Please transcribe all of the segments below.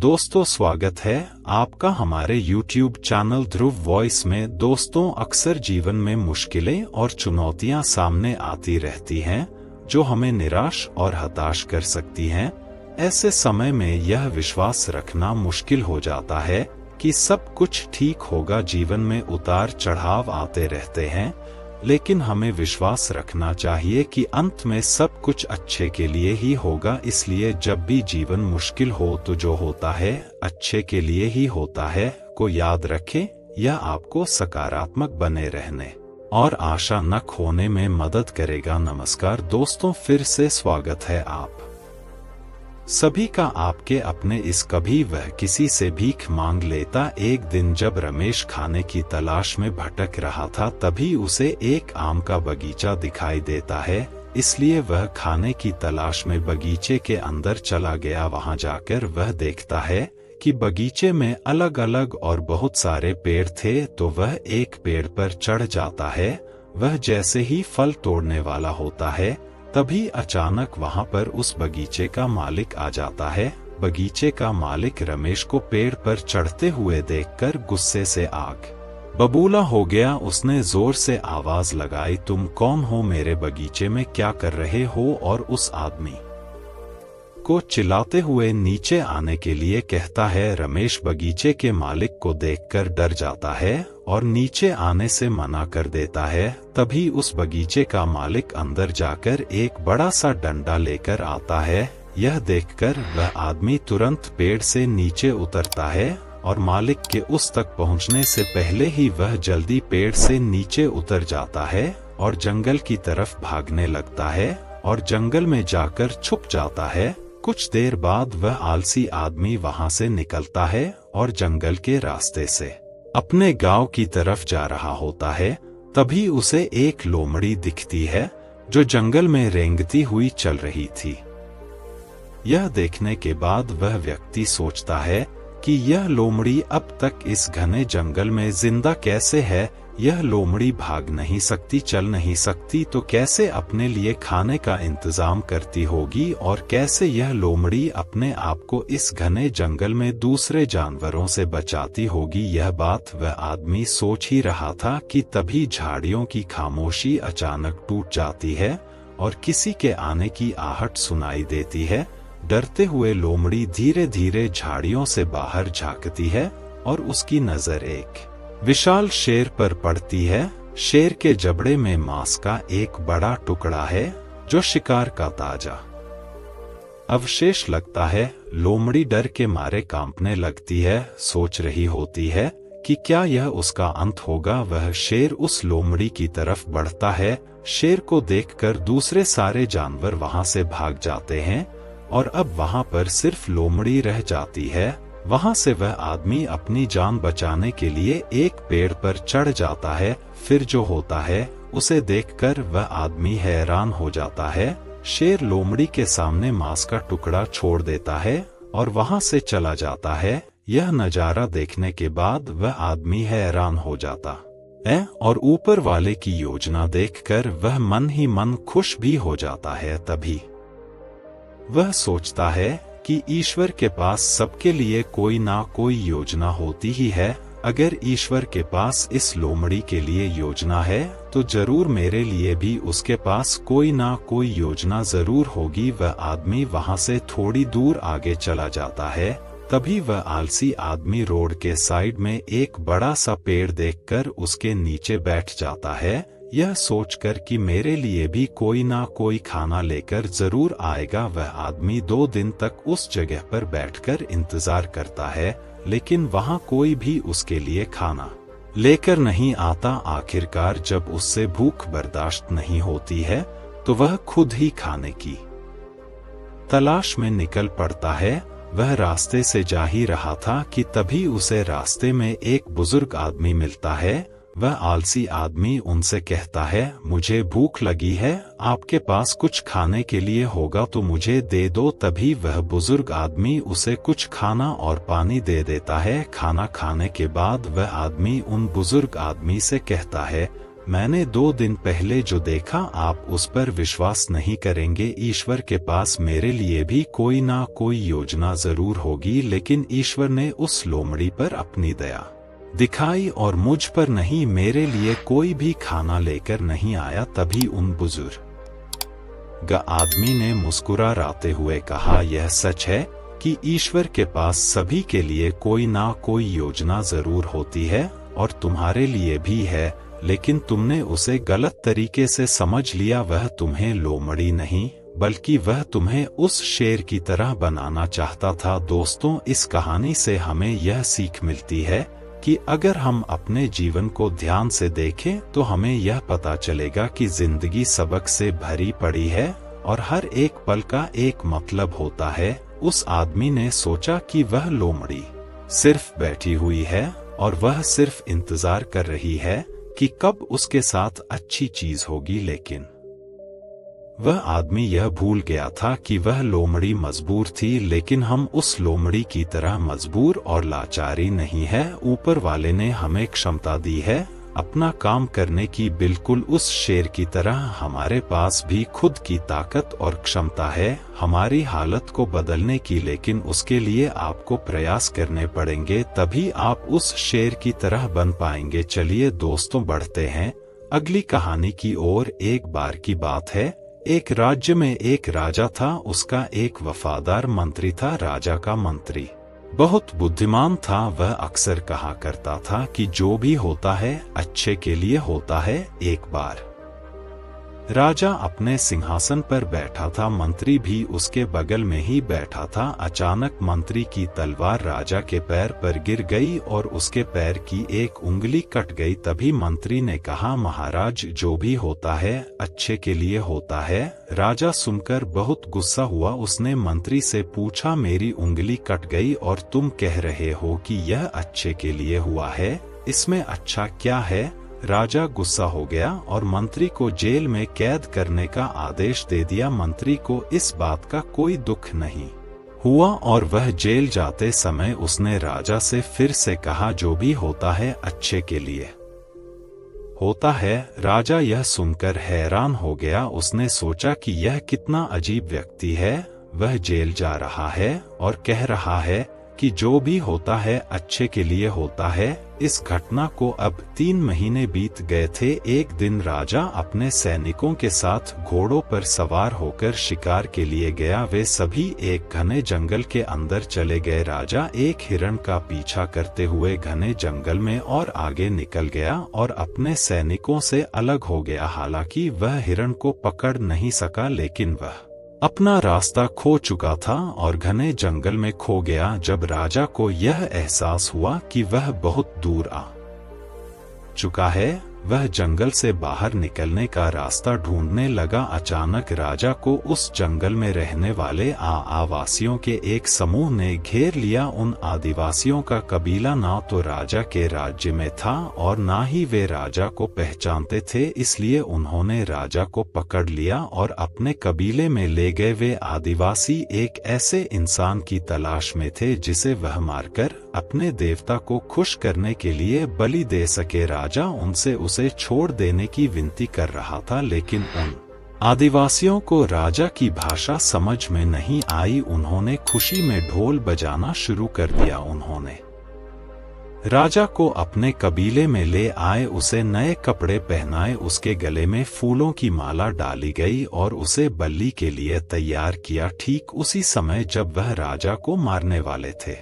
दोस्तों, स्वागत है आपका हमारे YouTube चैनल ध्रुव वॉइस में। दोस्तों, अक्सर जीवन में मुश्किलें और चुनौतियां सामने आती रहती हैं जो हमें निराश और हताश कर सकती हैं। ऐसे समय में यह विश्वास रखना मुश्किल हो जाता है कि सब कुछ ठीक होगा। जीवन में उतार चढ़ाव आते रहते हैं, लेकिन हमें विश्वास रखना चाहिए कि अंत में सब कुछ अच्छे के लिए ही होगा। इसलिए जब भी जीवन मुश्किल हो तो जो होता है अच्छे के लिए ही होता है को याद रखें। यह आपको सकारात्मक बने रहने और आशा न खोने में मदद करेगा। नमस्कार दोस्तों, फिर से स्वागत है आप सभी का आपके अपने इस कभी वह किसी से भीख मांग लेता। एक दिन जब रमेश खाने की तलाश में भटक रहा था, तभी उसे एक आम का बगीचा दिखाई देता है। इसलिए वह खाने की तलाश में बगीचे के अंदर चला गया। वहां जाकर वह देखता है कि बगीचे में अलग अलग और बहुत सारे पेड़ थे, तो वह एक पेड़ पर चढ़ जाता है। वह जैसे ही फल तोड़ने वाला होता है, तभी अचानक वहां पर उस बगीचे का मालिक आ जाता है। बगीचे का मालिक रमेश को पेड़ पर चढ़ते हुए देखकर गुस्से से आग बबूला हो गया। उसने जोर से आवाज लगाई, तुम कौन हो? मेरे बगीचे में क्या कर रहे हो? और उस आदमी को चिल्लाते हुए नीचे आने के लिए कहता है। रमेश बगीचे के मालिक को देखकर डर जाता है और नीचे आने से मना कर देता है। तभी उस बगीचे का मालिक अंदर जाकर एक बड़ा सा डंडा लेकर आता है। यह देखकर वह आदमी तुरंत पेड़ से नीचे उतरता है और मालिक के उस तक पहुंचने से पहले ही वह जल्दी पेड़ से नीचे उतर जाता है और जंगल की तरफ भागने लगता है और जंगल में जाकर छुप जाता है। कुछ देर बाद वह आलसी आदमी वहां से निकलता है और जंगल के रास्ते से अपने गांव की तरफ जा रहा होता है। तभी उसे एक लोमड़ी दिखती है जो जंगल में रेंगती हुई चल रही थी। यह देखने के बाद वह व्यक्ति सोचता है कि यह लोमड़ी अब तक इस घने जंगल में जिंदा कैसे है? यह लोमड़ी भाग नहीं सकती, चल नहीं सकती, तो कैसे अपने लिए खाने का इंतजाम करती होगी? और कैसे यह लोमड़ी अपने आप को इस घने जंगल में दूसरे जानवरों से बचाती होगी? यह बात वह आदमी सोच ही रहा था कि तभी झाड़ियों की खामोशी अचानक टूट जाती है और किसी के आने की आहट सुनाई देती है। डरते हुए लोमड़ी धीरे धीरे झाड़ियों से बाहर झांकती है और उसकी नजर एक विशाल शेर पर पड़ती है। शेर के जबड़े में मांस का एक बड़ा टुकड़ा है जो शिकार का ताजा अवशेष लगता है। लोमड़ी डर के मारे कांपने लगती है, सोच रही होती है कि क्या यह उसका अंत होगा। वह शेर उस लोमड़ी की तरफ बढ़ता है। शेर को देखकर दूसरे सारे जानवर वहां से भाग जाते हैं और अब वहां पर सिर्फ लोमड़ी रह जाती है। वहां से वह आदमी अपनी जान बचाने के लिए एक पेड़ पर चढ़ जाता है। फिर जो होता है उसे देखकर वह आदमी हैरान हो जाता है। शेर लोमड़ी के सामने मांस का टुकड़ा छोड़ देता है और वहां से चला जाता है। यह नजारा देखने के बाद वह आदमी हैरान हो जाता है और ऊपर वाले की योजना देखकर वह मन ही मन खुश भी हो जाता है। तभी वह सोचता है कि ईश्वर के पास सबके लिए कोई ना कोई योजना होती ही है। अगर ईश्वर के पास इस लोमड़ी के लिए योजना है तो जरूर मेरे लिए भी उसके पास कोई ना कोई योजना जरूर होगी। वह आदमी वहां से थोड़ी दूर आगे चला जाता है। तभी वह आलसी आदमी रोड के साइड में एक बड़ा सा पेड़ देखकर उसके नीचे बैठ जाता है, यह सोचकर कि मेरे लिए भी कोई ना कोई खाना लेकर जरूर आएगा। वह आदमी 2 दिन तक उस जगह पर बैठकर इंतजार करता है, लेकिन वहां कोई भी उसके लिए खाना लेकर नहीं आता। आखिरकार जब उससे भूख बर्दाश्त नहीं होती है तो वह खुद ही खाने की तलाश में निकल पड़ता है। वह रास्ते से जा ही रहा था कि तभी उसे रास्ते में एक बुजुर्ग आदमी मिलता है। वह आलसी आदमी उनसे कहता है, मुझे भूख लगी है, आपके पास कुछ खाने के लिए होगा तो मुझे दे दो। तभी वह बुजुर्ग आदमी उसे कुछ खाना और पानी दे देता है। खाना खाने के बाद वह आदमी उन बुजुर्ग आदमी से कहता है, मैंने 2 दिन पहले जो देखा आप उस पर विश्वास नहीं करेंगे। ईश्वर के पास मेरे लिए भी कोई ना कोई योजना जरूर होगी, लेकिन ईश्वर ने उस लोमड़ी पर अपनी दया दिखाई और मुझ पर नहीं। मेरे लिए कोई भी खाना लेकर नहीं आया। तभी उन बुजुर्ग आदमी ने मुस्कुराते हुए कहा, यह सच है कि ईश्वर के पास सभी के लिए कोई ना कोई योजना जरूर होती है और तुम्हारे लिए भी है, लेकिन तुमने उसे गलत तरीके से समझ लिया। वह तुम्हें लोमड़ी नहीं बल्कि वह तुम्हें उस शेर की तरह बनाना चाहता था। दोस्तों, इस कहानी से हमें यह सीख मिलती है कि अगर हम अपने जीवन को ध्यान से देखें तो हमें यह पता चलेगा कि जिंदगी सबक से भरी पड़ी है और हर एक पल का एक मतलब होता है। उस आदमी ने सोचा कि वह लोमड़ी सिर्फ बैठी हुई है और वह सिर्फ इंतजार कर रही है कि कब उसके साथ अच्छी चीज होगी, लेकिन वह आदमी यह भूल गया था कि वह लोमड़ी मजबूर थी। लेकिन हम उस लोमड़ी की तरह मजबूर और लाचारी नहीं है। ऊपर वाले ने हमें क्षमता दी है अपना काम करने की, बिल्कुल उस शेर की तरह हमारे पास भी खुद की ताकत और क्षमता है हमारी हालत को बदलने की, लेकिन उसके लिए आपको प्रयास करने पड़ेंगे, तभी आप उस शेर की तरह बन पाएंगे। चलिए दोस्तों, बढ़ते हैं अगली कहानी की ओर। एक बार की बात है, एक राज्य में एक राजा था। उसका एक वफादार मंत्री था। राजा का मंत्री बहुत बुद्धिमान था। वह अक्सर कहा करता था कि जो भी होता है अच्छे के लिए होता है। एक बार राजा अपने सिंहासन पर बैठा था, मंत्री भी उसके बगल में ही बैठा था। अचानक मंत्री की तलवार राजा के पैर पर गिर गई और उसके पैर की एक उंगली कट गई। तभी मंत्री ने कहा, महाराज, जो भी होता है अच्छे के लिए होता है। राजा सुनकर बहुत गुस्सा हुआ। उसने मंत्री से पूछा, मेरी उंगली कट गई और तुम कह रहे हो कि यह अच्छे के लिए हुआ है, इसमें अच्छा क्या है? राजा गुस्सा हो गया और मंत्री को जेल में कैद करने का आदेश दे दिया। मंत्री को इस बात का कोई दुख नहीं हुआ और वह जेल जाते समय उसने राजा से फिर से कहा, जो भी होता है अच्छे के लिए होता है। राजा यह सुनकर हैरान हो गया। उसने सोचा कि यह कितना अजीब व्यक्ति है। वह जेल जा रहा है और कह रहा है कि जो भी होता है अच्छे के लिए होता है। इस घटना को अब 3 महीने बीत गए थे। एक दिन राजा अपने सैनिकों के साथ घोड़ों पर सवार होकर शिकार के लिए गया। वे सभी एक घने जंगल के अंदर चले गए। राजा एक हिरण का पीछा करते हुए घने जंगल में और आगे निकल गया और अपने सैनिकों से अलग हो गया। हालांकि वह हिरण को पकड़ नहीं सका, लेकिन वह अपना रास्ता खो चुका था और घने जंगल में खो गया। जब राजा को यह एहसास हुआ कि वह बहुत दूर आ चुका है, वह जंगल से बाहर निकलने का रास्ता ढूंढने लगा। अचानक राजा को उस जंगल में रहने वाले आदिवासियों के एक समूह ने घेर लिया। उन आदिवासियों का कबीला ना तो राजा के राज्य में था और ना ही वे राजा को पहचानते थे, इसलिए उन्होंने राजा को पकड़ लिया और अपने कबीले में ले गए। वे आदिवासी एक ऐसे इंसान की तलाश में थे जिसे वह मारकर अपने देवता को खुश करने के लिए बलि दे सके। राजा उनसे उसे छोड़ देने की विनती कर रहा था, लेकिन उन आदिवासियों को राजा की भाषा समझ में नहीं आई। उन्होंने खुशी में ढोल बजाना शुरू कर दिया। उन्होंने राजा को अपने कबीले में ले आए, उसे नए कपड़े पहनाए, उसके गले में फूलों की माला डाली गई और उसे बलि के लिए तैयार किया। ठीक उसी समय जब वह राजा को मारने वाले थे,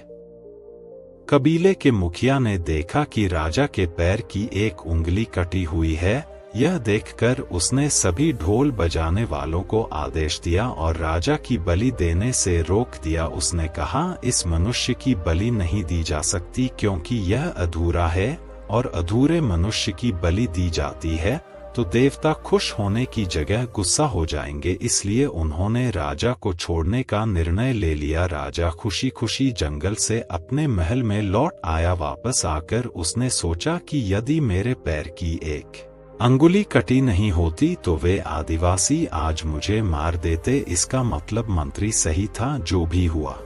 कबीले के मुखिया ने देखा कि राजा के पैर की एक उंगली कटी हुई है। यह देखकर उसने सभी ढोल बजाने वालों को आदेश दिया और राजा की बलि देने से रोक दिया। उसने कहा, इस मनुष्य की बलि नहीं दी जा सकती क्योंकि यह अधूरा है और अधूरे मनुष्य की बलि दी जाती है तो देवता खुश होने की जगह गुस्सा हो जाएंगे। इसलिए उन्होंने राजा को छोड़ने का निर्णय ले लिया। राजा खुशी खुशी जंगल से अपने महल में लौट आया। वापस आकर उसने सोचा कि यदि मेरे पैर की एक अंगुली कटी नहीं होती तो वे आदिवासी आज मुझे मार देते। इसका मतलब मंत्री सही था, जो भी हुआ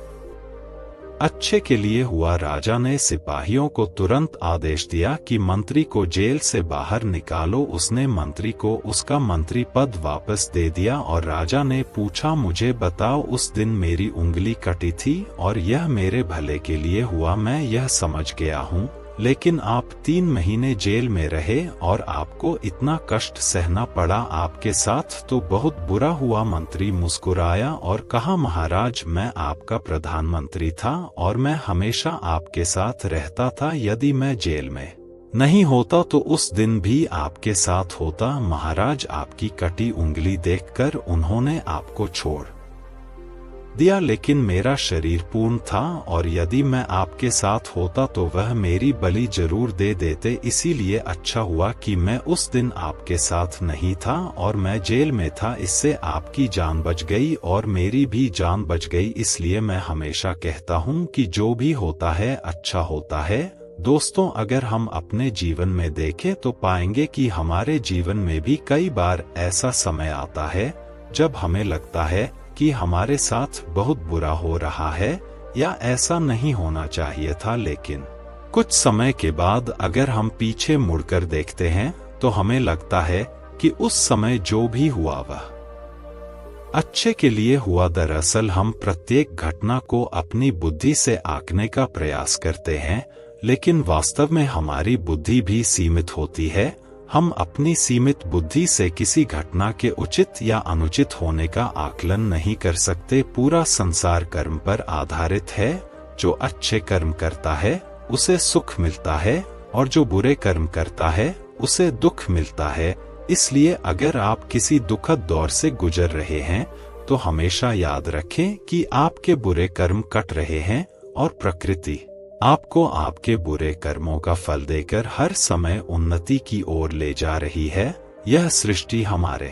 अच्छे के लिए हुआ। राजा ने सिपाहियों को तुरंत आदेश दिया कि मंत्री को जेल से बाहर निकालो। उसने मंत्री को उसका मंत्री पद वापस दे दिया और राजा ने पूछा, मुझे बताओ, उस दिन मेरी उंगली कटी थी और यह मेरे भले के लिए हुआ, मैं यह समझ गया हूँ, लेकिन आप 3 महीने जेल में रहे और आपको इतना कष्ट सहना पड़ा, आपके साथ तो बहुत बुरा हुआ। मंत्री मुस्कुराया और कहा, महाराज, मैं आपका प्रधानमंत्री था और मैं हमेशा आपके साथ रहता था। यदि मैं जेल में नहीं होता तो उस दिन भी आपके साथ होता। महाराज, आपकी कटी उंगली देखकर उन्होंने आपको छोड़ दिया, लेकिन मेरा शरीर पूर्ण था और यदि मैं आपके साथ होता तो वह मेरी बलि जरूर दे देते। इसीलिए अच्छा हुआ कि मैं उस दिन आपके साथ नहीं था और मैं जेल में था। इससे आपकी जान बच गई और मेरी भी जान बच गई। इसलिए मैं हमेशा कहता हूँ कि जो भी होता है अच्छा होता है। दोस्तों, अगर हम अपने जीवन में देखें तो पाएंगे कि हमारे जीवन में भी कई बार ऐसा समय आता है जब हमें लगता है कि हमारे साथ बहुत बुरा हो रहा है या ऐसा नहीं होना चाहिए था, लेकिन कुछ समय के बाद अगर हम पीछे मुड़कर देखते हैं तो हमें लगता है कि उस समय जो भी हुआ वह अच्छे के लिए हुआ। दरअसल हम प्रत्येक घटना को अपनी बुद्धि से आंकने का प्रयास करते हैं, लेकिन वास्तव में हमारी बुद्धि भी सीमित होती है। हम अपनी सीमित बुद्धि से किसी घटना के उचित या अनुचित होने का आकलन नहीं कर सकते। पूरा संसार कर्म पर आधारित है। जो अच्छे कर्म करता है उसे सुख मिलता है और जो बुरे कर्म करता है उसे दुख मिलता है। इसलिए अगर आप किसी दुखद दौर से गुजर रहे हैं तो हमेशा याद रखें कि आपके बुरे कर्म कट रहे हैं और प्रकृति आपको आपके बुरे कर्मों का फल देकर हर समय उन्नति की ओर ले जा रही है। यह सृष्टि हमारे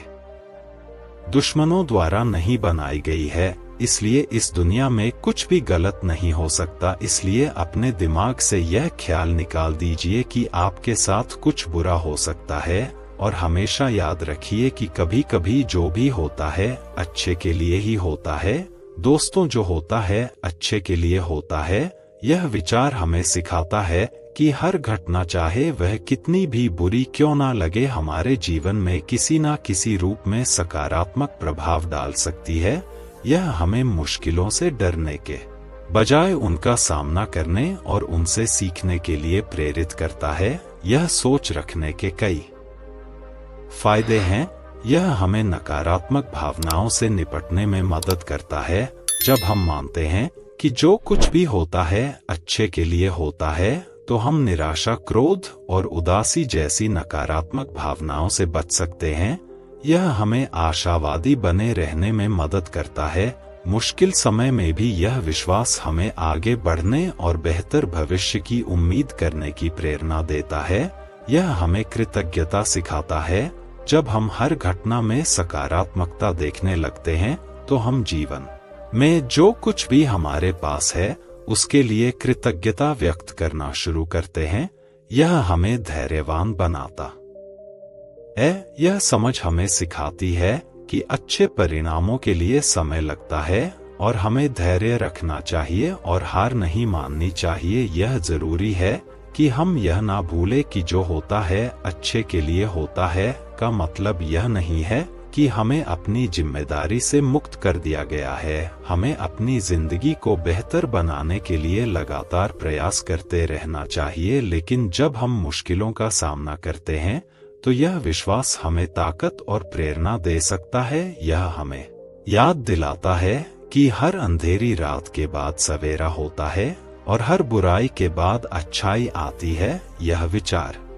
दुश्मनों द्वारा नहीं बनाई गई है, इसलिए इस दुनिया में कुछ भी गलत नहीं हो सकता। इसलिए अपने दिमाग से यह ख्याल निकाल दीजिए कि आपके साथ कुछ बुरा हो सकता है और हमेशा याद रखिए कि कभी कभी जो भी होता है अच्छे के लिए ही होता है। दोस्तों, जो होता है अच्छे के लिए होता है। यह विचार हमें सिखाता है कि हर घटना, चाहे वह कितनी भी बुरी क्यों ना लगे, हमारे जीवन में किसी न किसी रूप में सकारात्मक प्रभाव डाल सकती है। यह हमें मुश्किलों से डरने के बजाय उनका सामना करने और उनसे सीखने के लिए प्रेरित करता है। यह सोच रखने के कई फायदे हैं। यह हमें नकारात्मक भावनाओं से निपटने में मदद करता है। जब हम मानते हैं कि जो कुछ भी होता है अच्छे के लिए होता है, तो हम निराशा, क्रोध और उदासी जैसी नकारात्मक भावनाओं से बच सकते हैं। यह हमें आशावादी बने रहने में मदद करता है। मुश्किल समय में भी यह विश्वास हमें आगे बढ़ने और बेहतर भविष्य की उम्मीद करने की प्रेरणा देता है। यह हमें कृतज्ञता सिखाता है। जब हम हर घटना में सकारात्मकता देखने लगते हैं तो हम जीवन में जो कुछ भी हमारे पास है उसके लिए कृतज्ञता व्यक्त करना शुरू करते हैं। यह हमें धैर्यवान बनाता है। यह समझ हमें सिखाती है कि अच्छे परिणामों के लिए समय लगता है और हमें धैर्य रखना चाहिए और हार नहीं माननी चाहिए। यह जरूरी है कि हम यह ना भूलें कि जो होता है अच्छे के लिए होता है का मतलब यह नहीं है कि हमें अपनी जिम्मेदारी से मुक्त कर दिया गया है। हमें अपनी जिंदगी को बेहतर बनाने के लिए लगातार प्रयास करते रहना चाहिए। लेकिन जब हम मुश्किलों का सामना करते हैं तो यह विश्वास हमें ताकत और प्रेरणा दे सकता है। यह हमें याद दिलाता है कि हर अंधेरी रात के बाद सवेरा होता है और हर बुराई के बाद अच्छाई आती है। यह विचार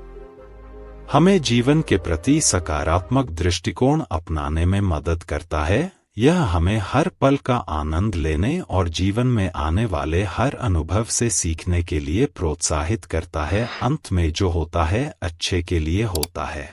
हमें जीवन के प्रति सकारात्मक दृष्टिकोण अपनाने में मदद करता है। यह हमें हर पल का आनंद लेने और जीवन में आने वाले हर अनुभव से सीखने के लिए प्रोत्साहित करता है। अंत में जो होता है अच्छे के लिए होता है।